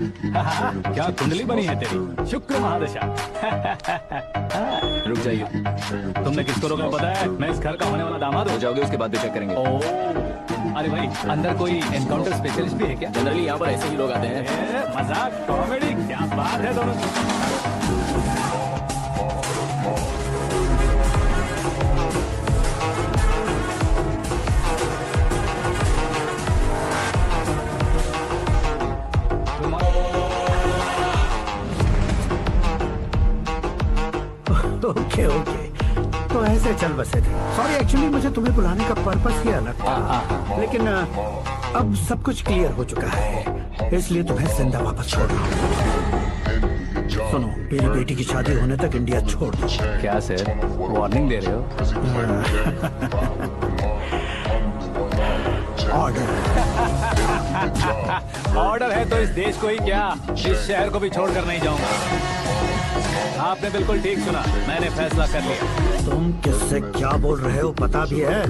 क्या कुंडली बनी है तेरी, शुक्र महादशा। रुक जाइए। तुमने किसको रोका पता है? मैं इस घर का होने वाला दामाद हो हूँ। जाओगे उसके बाद भी चेक करेंगे। अरे भाई, अंदर कोई एनकाउंटर स्पेशलिस्ट भी है क्या? जनरली यहाँ पर ऐसे ही लोग आते हैं। मजाक, कॉमेडी, क्या बात है दोनों। ओके ओके, तो ऐसे चल बसे थे। सॉरी, एक्चुअली मुझे तुम्हें बुलाने का पर्पस ही अलग था, लेकिन अब सब कुछ क्लियर हो चुका है, इसलिए तुम्हें जिंदा वापस छोड़ रहा हूँ। सुनो, मेरी बेटी की शादी होने तक इंडिया छोड़ दो। क्या सर, वार्निंग दे रहे हो? ऑर्डर। ऑर्डर है तो इस देश को ही क्या, इस शहर को भी छोड़कर नहीं जाऊंगा। आपने बिल्कुल ठीक सुना, मैंने फैसला कर लिया। तुम किससे क्या बोल रहे हो पता भी है?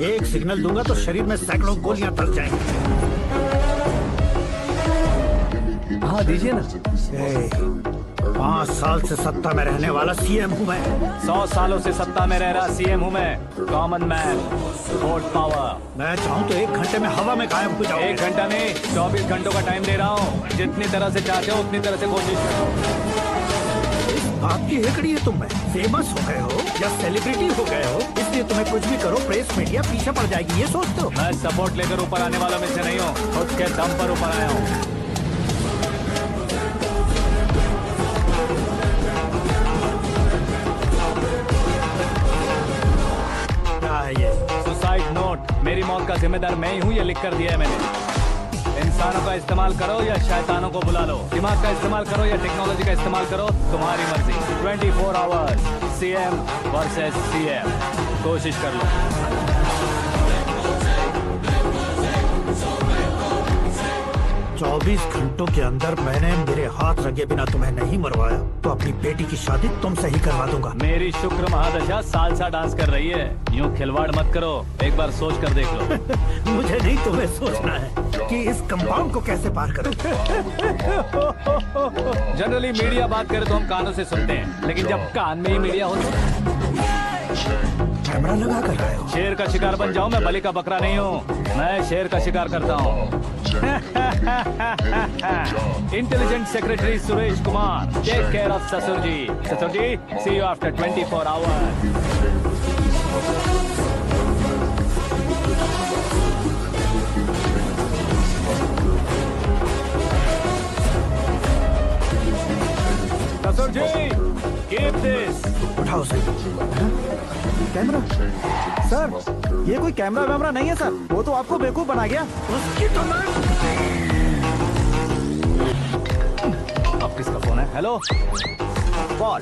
एक सिग्नल दूंगा तो शरीर में सैकड़ों गोलियां तर जाएंगी। हाँ दीजिए ना। 5 साल से सत्ता में रहने वाला सीएम हूँ मैं। 100 सालों से सत्ता में रह रहा सीएम हूँ मैं। Common man, vote power. मैं चाहूँ तो 1 घंटे में हवा में गायब हो जाऊँ। 1 घंटा नहीं, 24 घंटों का टाइम दे रहा हूँ। जितनी तरह से चाहते हो उतनी तरह से कोशिश करो। आपकी हेकड़ी है, तुम में फेमस हो गए हो या सेलिब्रिटी हो गए हो, इसलिए तुम्हें कुछ भी करो प्रेस मीडिया पीछे पड़ जाएगी, ये सोचते हो? मैं सपोर्ट लेकर ऊपर आने वालों में से नहीं हूँ, खुद के दम पर ऊपर आया हूँ। सुसाइड नोट, मेरी मौत का जिम्मेदार मैं ही हूँ, ये लिख कर दिया है मैंने। इंसानों का इस्तेमाल करो या शैतानों को बुला लो, दिमाग का इस्तेमाल करो या टेक्नोलॉजी का इस्तेमाल करो, तुम्हारी मर्जी। 24 आवर्स, सीएम वर्सेस सीएम, कोशिश कर लो। 24 घंटों के अंदर मैंने मेरे हाथ रंगे बिना तुम्हें नहीं मरवाया तो अपनी बेटी की शादी तुमसे ही करवा दूंगा। मेरी शुक्र महादशा सालसा डांस कर रही है, यूं खिलवाड़ मत करो, एक बार सोच कर देख लो। मुझे नहीं, तुम्हें सोचना है कि इस कंपाउंड को कैसे पार करूं। जनरली मीडिया बात करे तो हम कानों से सुनते हैं, लेकिन जब कान में ही मीडिया हो कैमरा लगा कर रहे हो। शेर का शिकार बन जाऊं, मैं बलि का बकरा नहीं हूँ, मैं शेर का शिकार करता हूँ। Intelligent secretary Suresh Kumar, take care of ससुर जी। ससुर जी, सी यू आफ्टर 24 आवर्स। ससुर जी, कीप दिस। उठाओ सर। कैमरा सर, ये कोई कैमरा वैमरा नहीं है सर, वो तो आपको बेवकूफ बना गया। उसकी तो मैं। अब किसका फोन है? Hello Paul,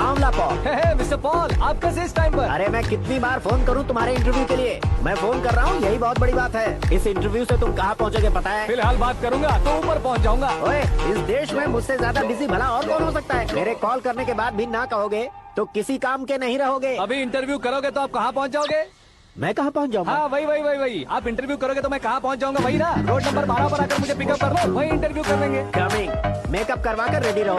Amla Paul. Mister Paul, आप कैसे इस टाइम पर? अरे मैं कितनी बार फोन करूं तुम्हारे इंटरव्यू के लिए? मैं फोन कर रहा हूं, यही बहुत बड़ी बात है। इस इंटरव्यू से तुम कहां पहुंचोगे पता है? फिलहाल बात करूंगा तो ऊपर पहुंच जाऊंगा। ओए, इस देश में मुझसे ज्यादा बिजी भला और कौन हो सकता है? मेरे कॉल करने के बाद भी ना कहोगे तो किसी काम के नहीं रहोगे। अभी इंटरव्यू करोगे तो आप कहाँ पहुँच जाओगे? मैं कहाँ पहुँच जाऊंगा? हाँ वही। आप इंटरव्यू करोगे तो मैं कहाँ पहुँच जाऊंगा? वही ना, रोड नंबर 12 पर आकर मुझे पिकअप कर लो, वही इंटरव्यू कर लेंगे। कमिंग। मेकअप करवा कर रेडी रहो।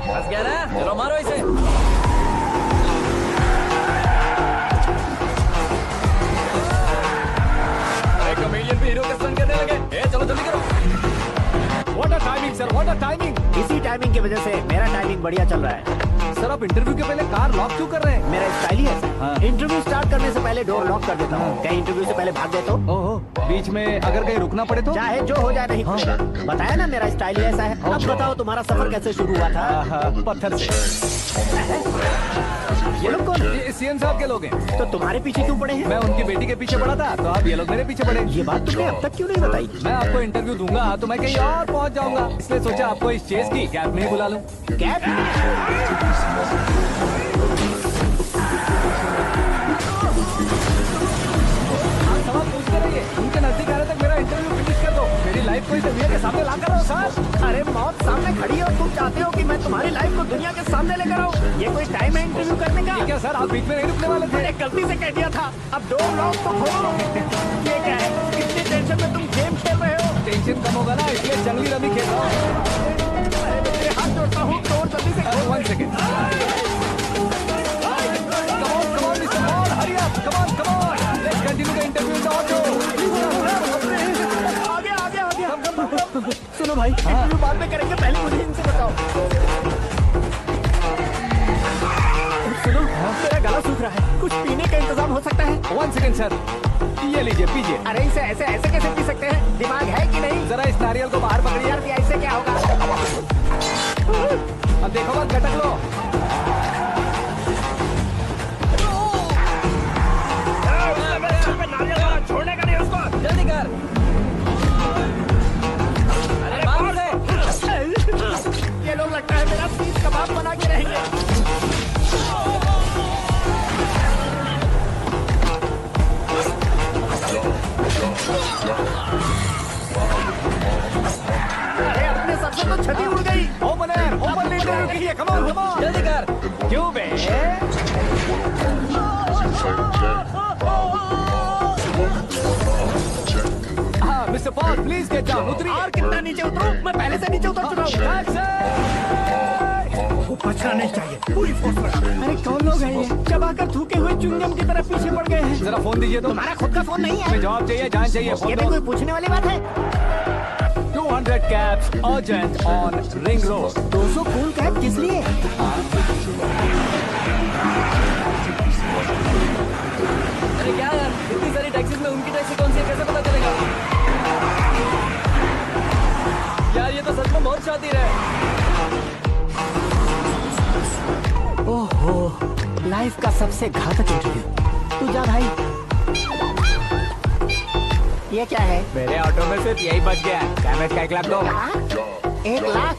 फंस गया ना, चलो मारो इसे। कमेडियन भी हीरो का स्टंट करने लगे। चलो जल्दी करो। What a timing sir, what a timing. इसी टाइमिंग की वजह से मेरा टाइमिंग बढ़िया चल रहा है। सर आप इंटरव्यू के पहले कार लॉक क्यों कर रहे हैं? मेरा स्टाइल ही है। हाँ। इंटरव्यू स्टार्ट करने से पहले डोर लॉक कर देता हूँ। कहीं इंटरव्यू से पहले भाग गए तो? ओहो, बीच में अगर कहीं रुकना पड़े तो? चाहे जो हो जाए नहीं खुलेगा। बताया ना मेरा स्टाइल ही ऐसा है। अब बताओ तुम्हारा सफर कैसे शुरू हुआ था? पत्थर से। ये लोग कौन है? ये सीएम साहब के लोग हैं। तो तुम्हारे पीछे क्यों पड़े हैं? मैं उनकी बेटी के पीछे पड़ा था, तो अब ये लोग मेरे पीछे पड़े। ये बात तुमने अब तक क्यों नहीं बताई? मैं आपको इंटरव्यू दूंगा तो मैं कहीं और पहुंच जाऊंगा, इसलिए सोचा आपको इस चेस की कैब में ही बुला लूं। कैब? आप सवाल पूछते रहिए, उनके नजदीक आने तक मेरा इंटरव्यू फिनिश कर दो। मेरी लाइफ को इस दुनिया के सामने ला कर सर। अरे मौत सामने खड़ी है और तुम चाहते हो कि मैं तुम्हारी लाइफ को दुनिया के सामने लेकर आऊं? ये कोई टाइम है इंटरव्यू करने का? ये क्या सर, आप बीच में नहीं रुकने वाले थे? मैंने गलती से कह दिया था। अब डोर लॉक तो खोलो। ये क्या है? इतनी टेंशन में तुम गेम खेल रहे हो? टेंशन कम होगा ना, इसलिए जंगली रमी खेल रहा हूँ। अरे मैं तेरे हाथ जोड़ता हूँ, डोर जल्दी से खोलो। 1 second. Come on. Let's continue the interview in the auto. आ गया। सुनो भाई, इंटरव्यू बाद में करेंगे, पहले मुझे इनसे बताओ। सुनो, मेरा गला सूख रहा है, कुछ पीने का इंतजाम हो सकता है? 1 सेकेंड सर, ये लीजिए पीजिए। अरे इसे ऐसे कैसे पी सकते हैं? दिमाग है कि नहीं? जरा इस नारियल को बाहर पकड़िए। यार ऐसे क्या होगा? अब देखो मत, गटक लो। छोड़ने का नहीं उसको, जल्दी कर। अरे बाहर से। ये लोग लगता है मेरा सीख कबाब बना के रहेंगे। अरे अपने सर से तो छठी उड़ गई। ओपन इंटरव्यू के लिए, कम ऑन जल्दी कर। क्यों बे? हाँ mister Paul, please get down. उतरिए। और कितना नीचे उतरूं? मैं पहले से नीचे उतर चुका हूँ। वो बचना नहीं चाहिए, पूरी फोर्स लगा। अरे कौन लोग हैं ये? चबाकर थूके हुए च्युइंगम की तरफ पीछे पड़ गए हैं। जरा फोन दीजिए तो। तुम्हारा खुद का फोन नहीं है? हमें जवाब चाहिए, जान चाहिए। ये फोन भी दो। कोई पूछने वाली बात है? 200 cabs urgent on Ring Road. 200 cool cab किस लिए? अरे क्या यार, इतनी सारी टैक्सीज में उनकी टैक्सी कौन सी है, कैसे पता चलेगा? यार ये तो सच में बहुत शातिर है। ओहो, लाइफ का सबसे घातक इंटरव्यू। तू जा भाई। ये क्या है? मेरे ऑटो में सिर्फ यही बच गया। डैमेज का 1 लाख दो। 1 लाख?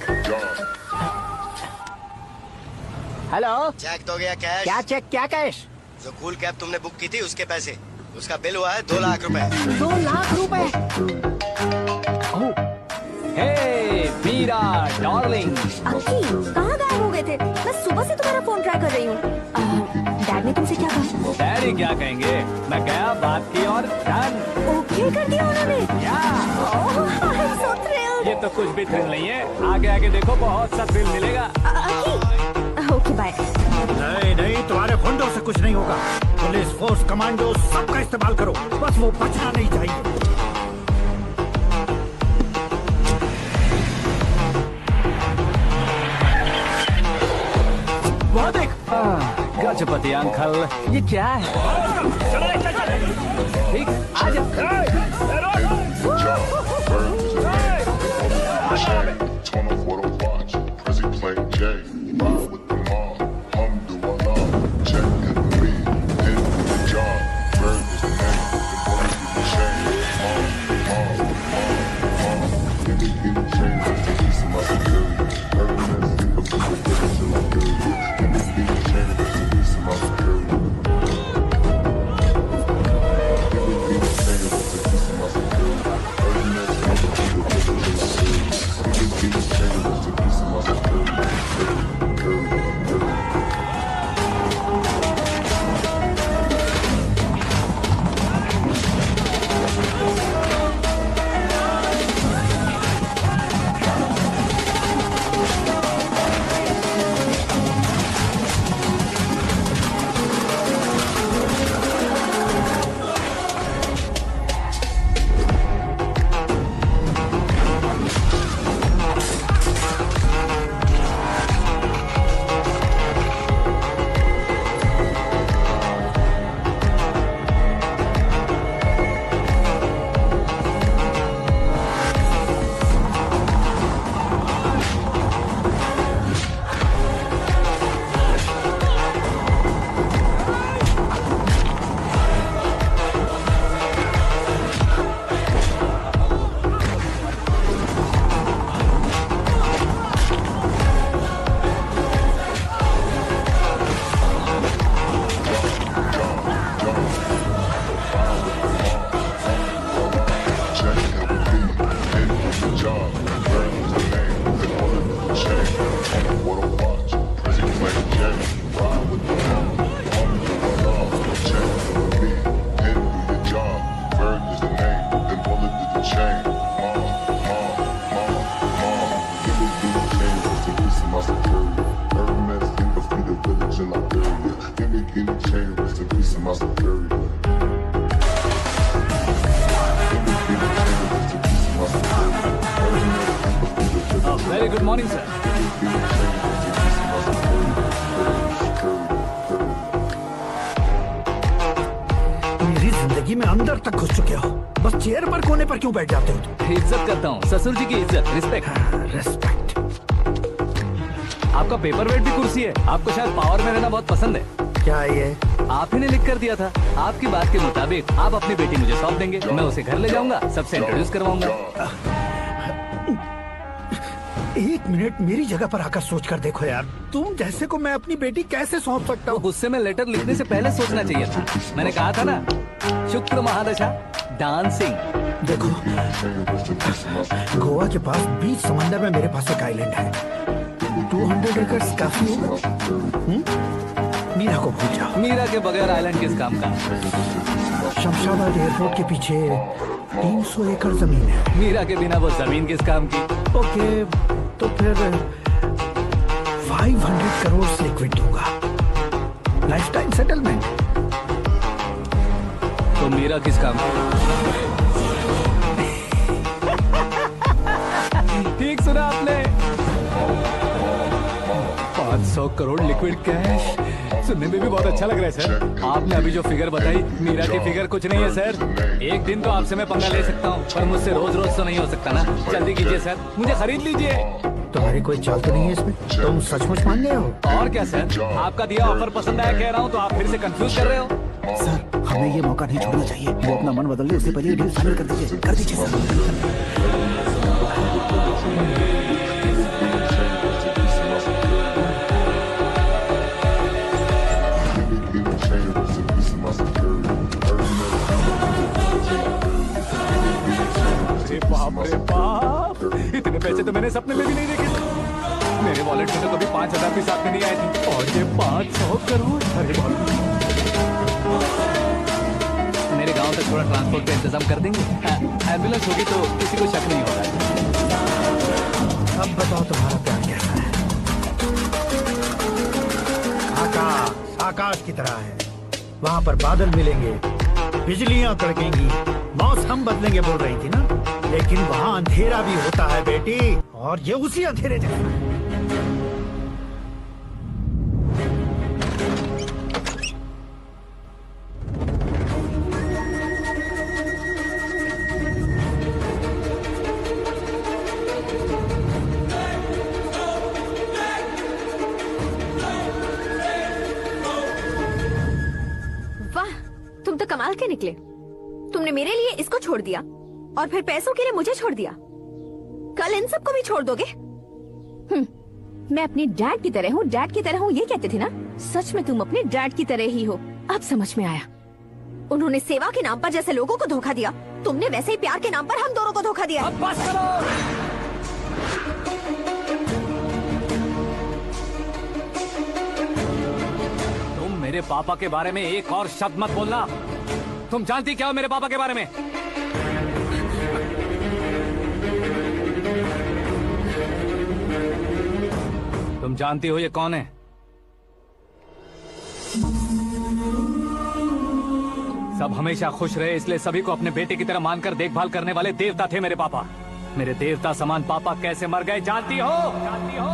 हेलो, चेक तो गया कैश। क्या चेक, क्या कैश? जो कूल कैब तुमने बुक की थी उसके पैसे, उसका बिल हुआ है 2 लाख रुपए। 2 लाख रुपए? हे मीरा डार्लिंग। अंकी, कहाँ गायब हो गए थे? मैं सुबह से तुम्हारा फोन ट्राई कर रही हूँ। डैड ने तुमसे क्या कहा? डैडी क्या कहेंगे, मैं गया, बात की और डन। ओके कर दिया उन्होंने? I'm so thrilled. ये तो कुछ भी थ्रिल नहीं है, आगे आगे देखो बहुत सा थ्रिल मिलेगा। अंकी, ओके बाय। नहीं, तुम्हारे गुंडों से कुछ नहीं होगा। पुलिस फोर्स, कमांडो, सबका इस्तेमाल करो, बस वो बचना नहीं चाहिए। वहाँ देख। गजपति अंकल, ये क्या है? ठीक, आज my security. Every medicine but feed the village in Liberia. Give me guinea chain, rest in peace of my security. Give me guinea chain, rest in peace of my security. Every medicine but feed the village in very good morning sir. मेरी जिंदगी में अंदर तक घुस चुके हो, बस chair पर कोने पर क्यों बैठ जाते हो तुम? इज्जत करता हूँ, ससुर जी की इज्जत, रिस्पेक्ट। रेस्पेक्ट। आपका पेपर वेट भी कुर्सी है। आपको शायद पावर में रहना बहुत पसंद है। क्या ये? आप ही ने लिख कर दिया था। आपकी बात के मुताबिक आप अपनी बेटी मुझे सौंप देंगे, मैं उसे घर ले जाऊंगा, सबसे इंट्रोड्यूस करवाऊंगा। एक मिनट मेरी जगह पर आकर सोच कर देखो यार, तुम जैसे को मैं अपनी बेटी कैसे सौंप सकता तो हूँ? गुस्से में लेटर लिखने से पहले सोचना चाहिए था। मैंने कहा था ना, शुक्र महादशा डांसिंग। देखो, गोवा के पास बीच समंदर में मेरे पास एक आइलैंड है। 200 एकड़ काफी होगा। मीरा को भूल जाओ। मीरा के बगैर आइलैंड किस काम का? शमशाबाद एयरपोर्ट के पीछे 300 एकड़ जमीन है। मीरा के बिना वो जमीन किस काम की? ओके, तो फिर 500 करोड़ लिक्विड दूंगा, लाइफ टाइम सेटलमेंट। तो मीरा किस काम की? ठीक सुना आपने, 500 करोड़ लिक्विड कैश। सुनने में भी बहुत अच्छा लग रहा है सर। आपने अभी जो फिगर बताई, मीरा की फिगर कुछ नहीं है सर। एक दिन तो आपसे मैं पंगा ले सकता हूँ, पर मुझसे रोज रोज तो नहीं हो सकता ना। जल्दी कीजिए सर, मुझे खरीद लीजिए। तुम्हारी कोई चाल तो नहीं है इसमें? तुम सचमुच मान गए हो? और क्या सर, आपका दिया ऑफर पसंद आया कह रहा हूँ, तो आप फिर से कंफ्यूज कर रहे हो। सर, हमें ये मौका नहीं छोड़ना चाहिए। वो अपना मन बदल ले, उससे पहले डील फाइनल कर दीजिए। कर दीजिए सर। बाप रे बाप, इतने पैसे तो मैंने सपने में भी नहीं देखे। मेरे वॉलेट में तो कभी 5,000 भी साथ में नहीं आए थे, और ये 500 करोड़। अरे बाप रे। मेरे गांव तक थोड़ा ट्रांसपोर्ट का इंतजाम कर देंगे? एम्बुलेंस होगी तो किसी को शक नहीं होगा। अब बताओ तुम्हारा प्यार कैसा है? आकाश आकाश की तरह है, वहाँ पर बादल मिलेंगे, बिजलियां कड़केंगी, मौसम बदलेंगे बोल रही थी ना, लेकिन वहाँ अंधेरा भी होता है बेटी, और ये उसी अंधेरे जैसा है। वाह, तुम तो कमाल के निकले। तुमने मेरे लिए इसको छोड़ दिया और फिर पैसों के लिए मुझे छोड़ दिया। कल इन सबको भी छोड़ दोगे? मैं अपने डैड की तरह हूँ, डैड की तरह हूँ, ये कहते थे ना। सच में तुम अपने डैड की तरह ही हो। अब समझ में आया। उन्होंने सेवा के नाम पर जैसे लोगों को धोखा दिया, तुमने वैसे ही प्यार के नाम पर हम दोनों को धोखा दिया। अब बस करो। तुम मेरे पापा के बारे में एक और शब्द मत बोलना। तुम जानती क्या हो मेरे पापा के बारे में? तुम जानती हो ये कौन है? सब हमेशा खुश रहे, इसलिए सभी को अपने बेटे की तरह मानकर देखभाल करने वाले देवता थे मेरे पापा। मेरे देवता समान पापा कैसे मर गए जानती हो? जानती हो?